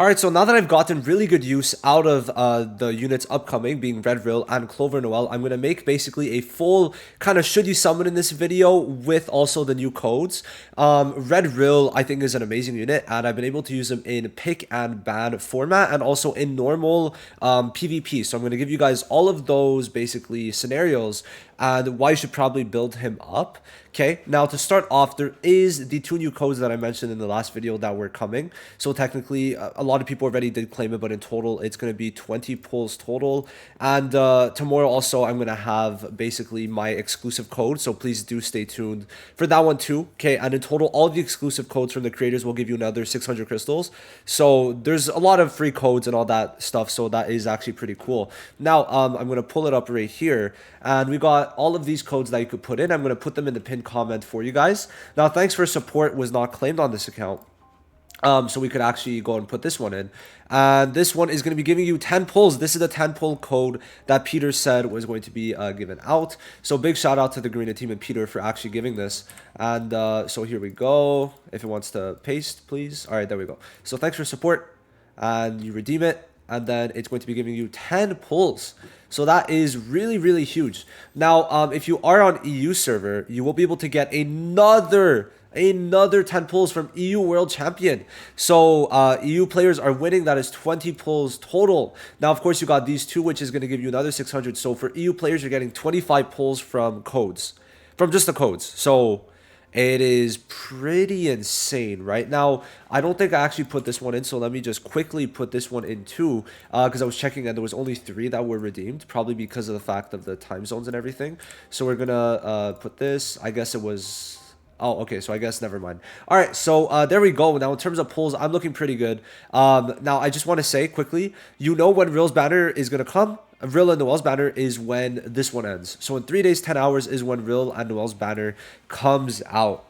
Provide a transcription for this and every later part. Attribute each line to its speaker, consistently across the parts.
Speaker 1: Alright, so now that I've gotten really good use out of the units upcoming, being Red Rill and Clover Noelle, I'm going to make basically a full kind of should you summon in this video with also the new codes. Red Rill, I think, is an amazing unit, and I've been able to use him in pick and ban format and also in normal PvP. So I'm going to give you guys all of those basically scenarios and why you should probably build him up. Okay, now to start off, there is the two new codes that I mentioned in the last video that were coming. So technically, a lot of people already did claim it, but in total, it's going to be 20 pulls total. And tomorrow also, I'm going to have basically my exclusive code. So please do stay tuned for that one too. Okay, and in total, all the exclusive codes from the creators will give you another 600 crystals. So there's a lot of free codes and all that stuff. So that is actually pretty cool. Now, I'm going to pull it up right here. And we got all of these codes that you could put in. I'm going to put them in the pinned comment for you guys. Now, thanks for support was not claimed on this account. So we could actually go and put this one in. And this one is going to be giving you 10 pulls. This is the 10 pull code that Peter said was going to be given out. So big shout out to the Garena team and Peter for actually giving this. And so here we go. If it wants to paste, please. All right, there we go. So thanks for support. And you redeem it. And then it's going to be giving you 10 pulls. So that is really, really huge. Now, if you are on EU server, you will be able to get another 10 pulls from EU World Champion. So EU players are winning. That is 20 pulls total. Now, of course, you got these two, which is going to give you another 600. So for EU players, you're getting 25 pulls from codes, from just the codes. So it is pretty insane. Right now, I don't think I actually put this one in, so let me just quickly put this one in too, because I was checking and there was only 3 that were redeemed, probably because of the fact of the time zones and everything. So we're gonna put this. I guess it was... Oh, okay, so I guess never mind. All right, so there we go. Now, in terms of pulls, I'm looking pretty good. Now, I just want to say quickly, you know when Rill's banner is going to come? Rill and Noelle's banner is when this one ends. So in 3 days, 10 hours is when Rill and Noelle's banner comes out.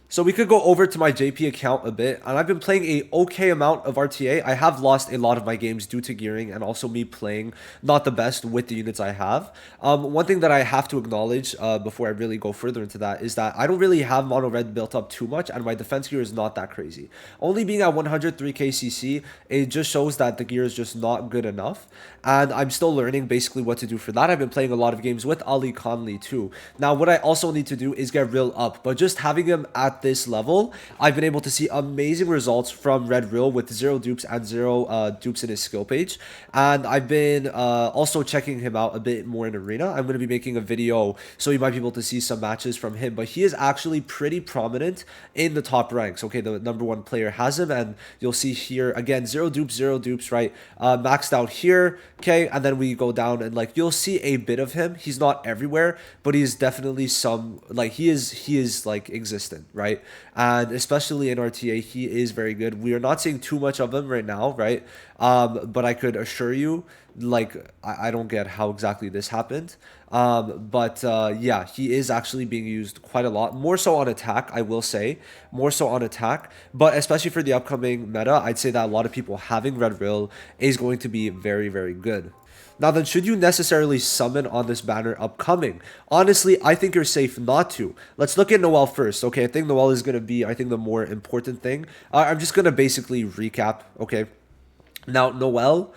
Speaker 1: So we could go over to my JP account a bit, and I've been playing a okay amount of RTA. I have lost a lot of my games due to gearing and also me playing not the best with the units I have. One thing that I have to acknowledge before I really go further into that is that I don't really have mono red built up too much, and my defense gear is not that crazy. Only being at 103k CC, it just shows that the gear is just not good enough, and I'm still learning basically what to do for that. I've been playing a lot of games with Ali Conley too. Now, what I also need to do is get Rill up, but just having him at this level, I've been able to see amazing results from Red Rill with 0 dupes and 0 dupes in his skill page. And I've been also checking him out a bit more in arena. I'm going to be making a video so you might be able to see some matches from him, but he is actually pretty prominent in the top ranks. Okay, the #1 player has him, and you'll see here again 0 dupes, right? Maxed out here. Okay, and then we go down and like you'll see a bit of him. He's not everywhere, but he's definitely some, like he is like existent, right? And especially in RTA, he is very good. We are not seeing too much of him right now, right? But I could assure you, like, I don't get how exactly this happened. Yeah, he is actually being used quite a lot, more so on attack, I will say, more so on attack. But especially for the upcoming meta, I'd say that a lot of people having Red Rill is going to be very, very good. Now then, should you necessarily summon on this banner upcoming? Honestly, I think you're safe not to. Let's look at Noelle first. Okay, I think Noelle is going to be, I think, the more important thing. I'm just going to basically recap, okay? Now, Noelle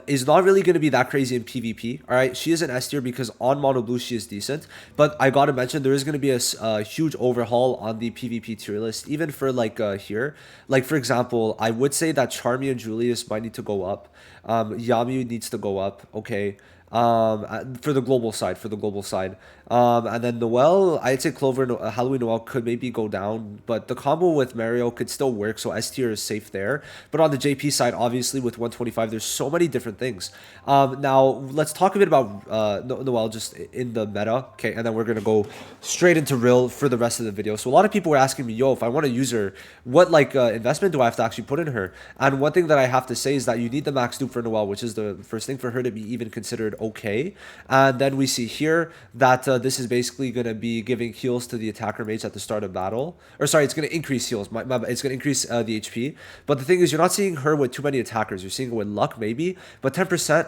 Speaker 1: is not really going to be that crazy in PvP, all right? She is an S tier because on Mono Blue, she is decent. But I got to mention, there is going to be a huge overhaul on the PvP tier list, even for, like, here. Like, for example, I would say that Charmy and Julius might need to go up. Yami needs to go up, okay? For the global side, and then Noelle, I'd say Clover, Halloween Noelle could maybe go down, but the combo with Mario could still work, so S tier is safe there. But on the JP side, obviously with 125, there's so many different things. Now let's talk a bit about Noelle just in the meta, okay, and then we're gonna go straight into Rill for the rest of the video. So a lot of people were asking me, yo, if I want to use her, what like investment do I have to actually put in her? And one thing that I have to say is that you need the max dupe for Noelle, which is the first thing for her to be even considered okay. And then we see here that this is basically going to be giving heals to the attacker mates at the start of battle, or sorry, it's going to increase heals, it's going to increase the HP. But the thing is, you're not seeing her with too many attackers. You're seeing her with luck maybe, but 10%,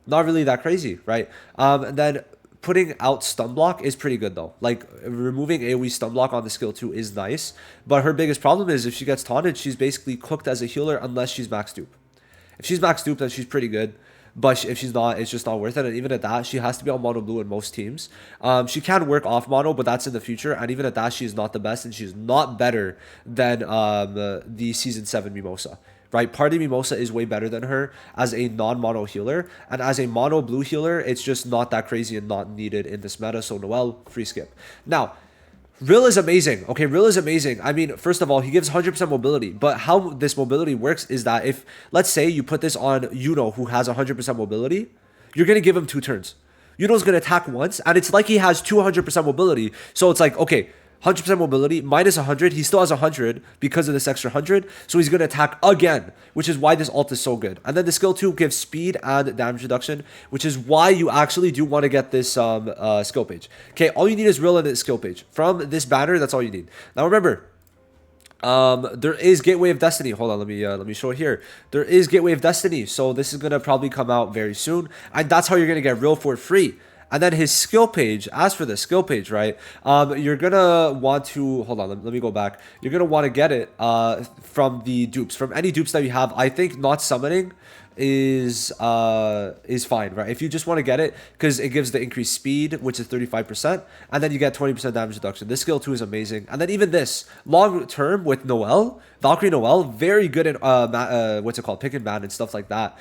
Speaker 1: not really that crazy, right? And then putting out stun block is pretty good though. Like removing AoE stun block on the skill 2 is nice, but her biggest problem is if she gets taunted, she's basically cooked as a healer unless she's max dupe. If she's max dupe, then she's pretty good. But if she's not, it's just not worth it. And even at that, she has to be on mono blue in most teams. She can work off mono, but that's in the future. And even at that, she's not the best, and she's not better than the Season 7 Mimosa. Right? Party Mimosa is way better than her as a non-mono healer. And as a mono blue healer, it's just not that crazy and not needed in this meta. So Noelle, free skip. Now, Rill is amazing. Okay, Rill is amazing. I mean, first of all, he gives 100% mobility. But how this mobility works is that if, let's say, you put this on Yuno, who has 100% mobility, you're going to give him 2 turns. Yuno's going to attack once, and it's like he has 200% mobility. So it's like, okay, 100% mobility, minus 100. He still has 100 because of this extra 100. So he's going to attack again, which is why this ult is so good. And then the skill 2 gives speed and damage reduction, which is why you actually do want to get this skill page. Okay, all you need is Rill and this skill page. From this banner, that's all you need. Now remember, there is Gateway of Destiny. Hold on, let me show it here. There is Gateway of Destiny. So this is going to probably come out very soon. And that's how you're going to get Rill for free. And then his skill page, as for the skill page, right, you're going to want to, hold on, let me go back. You're going to want to get it from the dupes, from any dupes that you have. I think not summoning is fine, right? If you just want to get it, because it gives the increased speed, which is 35%, and then you get 20% damage reduction. This skill 2 is amazing. And then even this, long term with Noelle, Valkyrie Noelle, very good in, what's it called, pick and ban and stuff like that.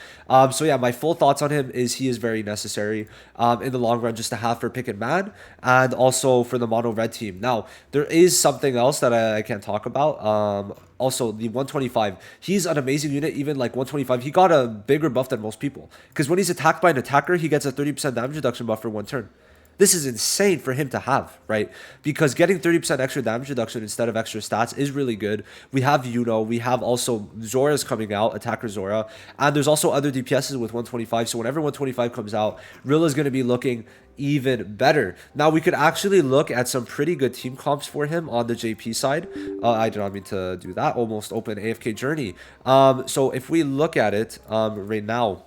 Speaker 1: So yeah, my full thoughts on him is he is very necessary in the long run just to have for pick and ban, and also for the mono red team. Now, there is something else that I can't talk about. Also, the 125, he's an amazing unit. Even like 125, he got a bigger buff than most people. Because when he's attacked by an attacker, he gets a 30% damage reduction buff for 1 turn. This is insane for him to have, right? Because getting 30% extra damage reduction instead of extra stats is really good. We have Yuno, we have also Zora's coming out, Attacker Zora, and there's also other DPSs with 125. So whenever 125 comes out, Rill is going to be looking even better. Now, we could actually look at some pretty good team comps for him on the JP side. I did not mean to do that. Almost open AFK journey. So if we look at it right now,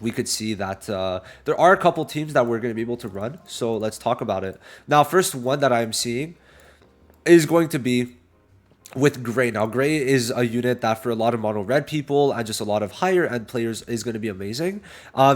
Speaker 1: we could see that there are a couple teams that we're going to be able to run. So let's talk about it. Now, first one that I'm seeing is going to be with Gray. Now, Gray is a unit that for a lot of mono red people and just a lot of higher end players is going to be amazing.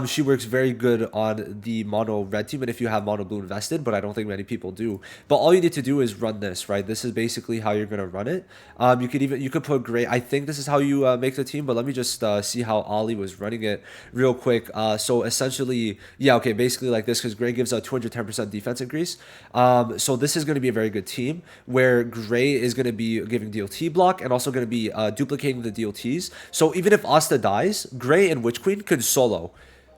Speaker 1: She works very good on the mono red team, and if you have mono blue invested, but I don't think many people do. But all you need to do is run this, right? This is basically how you're going to run it. You could put Gray. I think this is how you make the team, but let me just see how Ollie was running it real quick. So essentially, yeah, okay, basically like this, because Gray gives a 210% defense increase. So this is going to be a very good team where Gray is going to be giving DLT block and also going to be duplicating the DLTs. So even if Asta dies, Gray and Witch Queen could solo,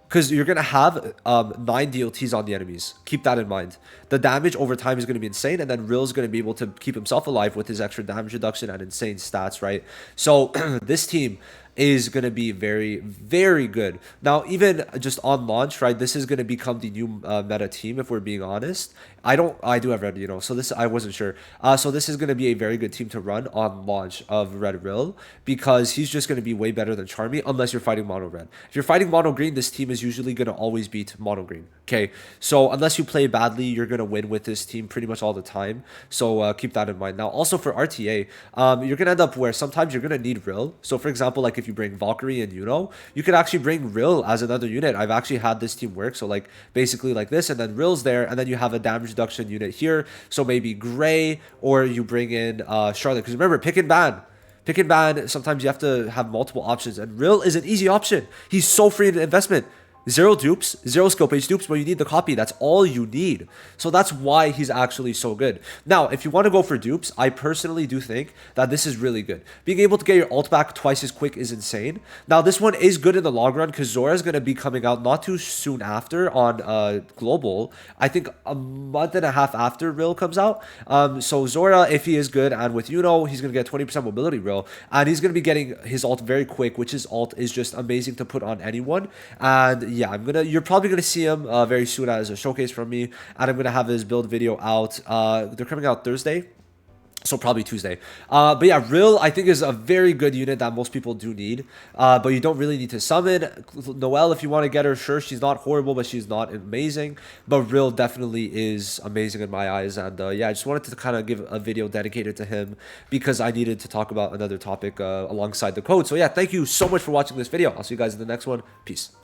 Speaker 1: because you're going to have 9 DLTs on the enemies. Keep that in mind. The damage over time is going to be insane, and then Rill's going to be able to keep himself alive with his extra damage reduction and insane stats, right? So this team is going to be very, very good. Now, even just on launch, right, this is going to become the new meta team, if we're being honest. I do have Red, so this, I wasn't sure. So this is going to be a very good team to run on launch of Red Rill, because he's just going to be way better than Charmy, unless you're fighting mono red. If you're fighting mono green, this team is usually going to always beat mono green, okay? So unless you play badly, you're going to win with this team pretty much all the time. So keep that in mind. Now, also for RTA, you're going to end up where sometimes you're going to need Rill. So for example, like if you bring Valkyrie and Yuno, you could actually bring Rill as another unit. I've actually had this team work. So like basically like this, and then Rill's there, and then you have a damage reduction unit here. So maybe Gray, or you bring in Charlotte. Because remember, pick and ban. Pick and ban, sometimes you have to have multiple options, and Rill is an easy option. He's so free in investment. 0 dupes, 0 skill page dupes, but you need the copy. That's all you need. So that's why he's actually so good. Now, if you want to go for dupes, I personally do think that this is really good. Being able to get your ult back twice as quick is insane. Now, this one is good in the long run, because Zora is going to be coming out not too soon after on Global. I think a month and a half after Rill comes out. So Zora, if he is good, and with Yuno, he's going to get 20% mobility Rill, and he's going to be getting his ult very quick, which his ult is just amazing to put on anyone. And yeah, you're probably gonna see him very soon as a showcase from me, and I'm gonna have his build video out. They're coming out Thursday. So probably Tuesday. But yeah, Rill I think is a very good unit that most people do need. But you don't really need to summon. Noelle, if you want to get her, sure, she's not horrible, but she's not amazing. But Rill definitely is amazing in my eyes. And yeah, I just wanted to kind of give a video dedicated to him because I needed to talk about another topic alongside the code. So yeah, thank you so much for watching this video. I'll see you guys in the next one. Peace.